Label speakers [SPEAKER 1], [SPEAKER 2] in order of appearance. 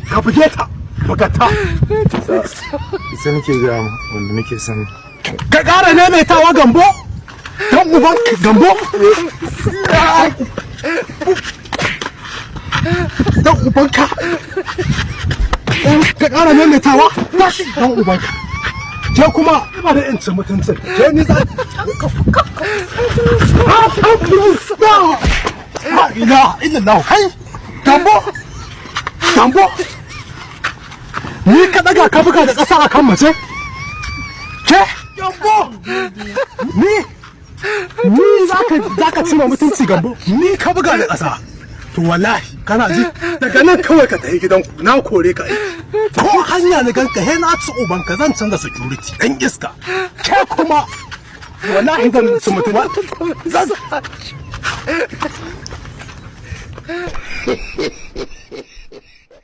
[SPEAKER 1] ka buge ta bukata sai nake ga wanda nake son ka ƙara maimaitawa gambo dan uban gambo dan ubanka ka ƙara maimaitawa dan ubanka ke kuma ba da yancin mutuncin ke ni za ina ina kai gambo ni ka daga ka buga da ƙasa akan mace ke gambo ni zaka ci ma mutunci gambo ni ka buga da ƙasa to wallahi kana ji daga nan kawai ka tafi gidanku na kore ka ko hanya na ganka he na ci uban ka zan canza security dan iska ke kuma wallahi zan ci mutuma zan